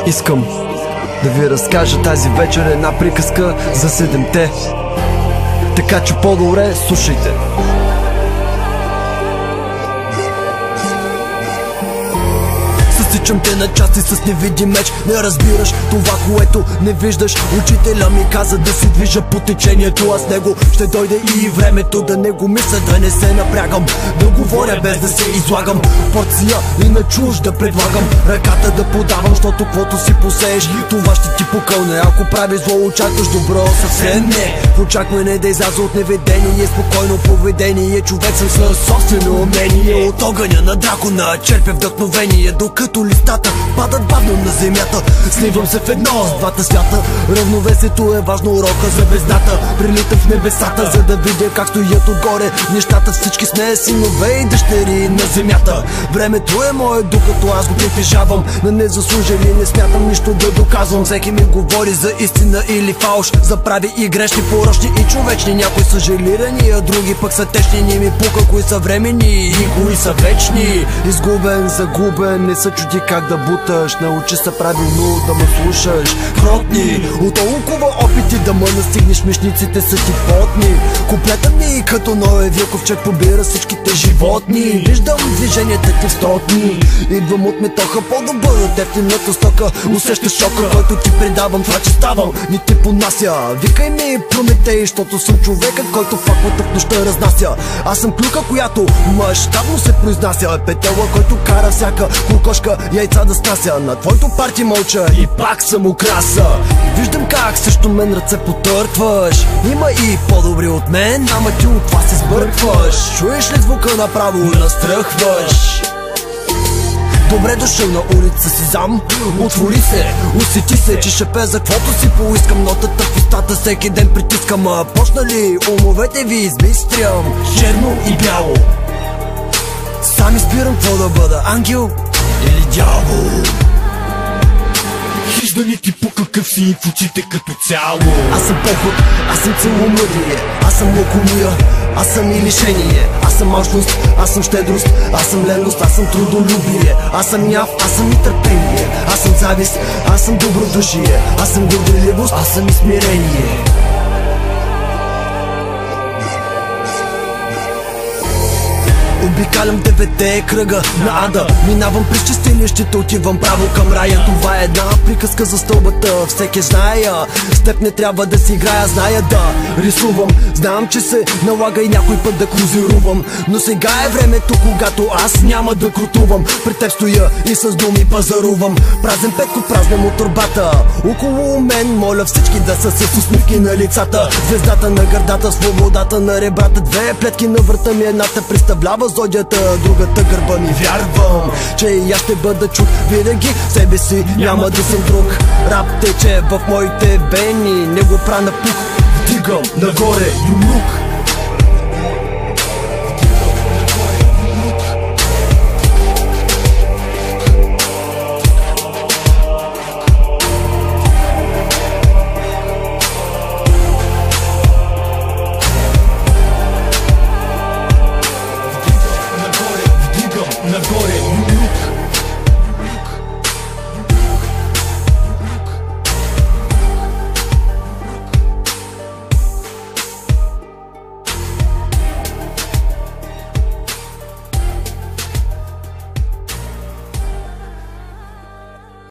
Искам да ви разкажа тази вечер една приказка за седемте, така че по-добре слушайте. Съсичам те на части с невидим меч. Не разбираш това, което не виждаш. Учителя ми каза да се движа по течението, а с него ще дойде и времето да не го мисля, да не се напрягам, да говоря без да се излагам. Порция и на чуж да предлагам, ръката да подавам, защото каквото си посееш, това ще ти покълне. Ако прави зло, очакваш добро, съвсем не. В очакване да изляза от неведение, спокойно поведение. Човек съм със собствено мнение. От огъня на дракона черпя вдъхновение, докато листата падат бавно на земята. Сливам се в едно с двата свята. Равновесието е важно, урока за вездата. Прилитам в небесата, за да видя как стоят отгоре нещата. Всички сме синове и дъщери на земята. Времето е мое, докато аз го притежавам. На незаслужени не смятам нищо да доказвам. Всеки ми говори за истина или фалш, за прави и грешни, порочни и човечни. Някои са желирани, а други пък са течни. Не ми пука кои са временни и кои са вечни. Изгубен, загубен, не се чуди как да буташ. Научи се правилно да ме слушаш. Кротни, от толкова опити да ме настигнеш, мишниците са ти потни. Куплета ми като Ноев Вилковчет побира всичките животни. Виждам движенията ти в стотни. Идвам от метоха, по-добър от ефтината стока. Усещаш шока, който ти предавам, това че ставам ни ти понася. Викай ми Прометей, защото съм човека, който факвата в нощта разнася. Аз съм клюка, която мащабно се произнася. Петела, който кара всяка кокошка яйца да снася. На твоето парти мълча и пак съм украса. Виждам как срещу мен ръце потъртваш. Има и по-добри от мен, ама ти от това се сбъркваш. Чуеш ли звука направо настръхваш? Добре дошъл на улица си зам. Отвори се, усети се, че ще пе за каквото си поискам. Нотата в устата всеки ден притискам. А почна ли умовете ви избистрям? Черно и бяло. Сам избирам какво да бъда, ангел или дявол. Хищ да не ти по какъв си в очите като цяло. Аз съм поход, аз съм целомъдрие, аз съм лакомия, аз съм и лишение. Аз съм мощност, аз съм щедрост, аз съм леност, аз съм трудолюбие. Аз съм гняв, аз съм и търпение. Аз съм завист, аз съм добродушие. Аз съм горделивост, аз съм и смирение. Обикалям девете кръга на ада. Минавам през чистилището, отивам право към рая. Това е една приказка за стълбата. Всеки зная, с теб не трябва да си играя. Зная да рисувам, знам, че се налага и някой път да крузирувам. Но сега е времето, когато аз няма да крутувам. Пред теб стоя и с думи пазарувам. Празен Петко, празнем от турбата. Около мен моля всички да са с усмивки на лицата. Звездата на гърдата, свободата на ребрата. Две плетки на врата ми, едната представлява зодията, другата гърба ми. Вярвам, че и аз ще бъда чук. Винаги себе си, няма да съм друг. Рап тече в моите вени, не го пра на пук. Вдигам нагоре юмрук.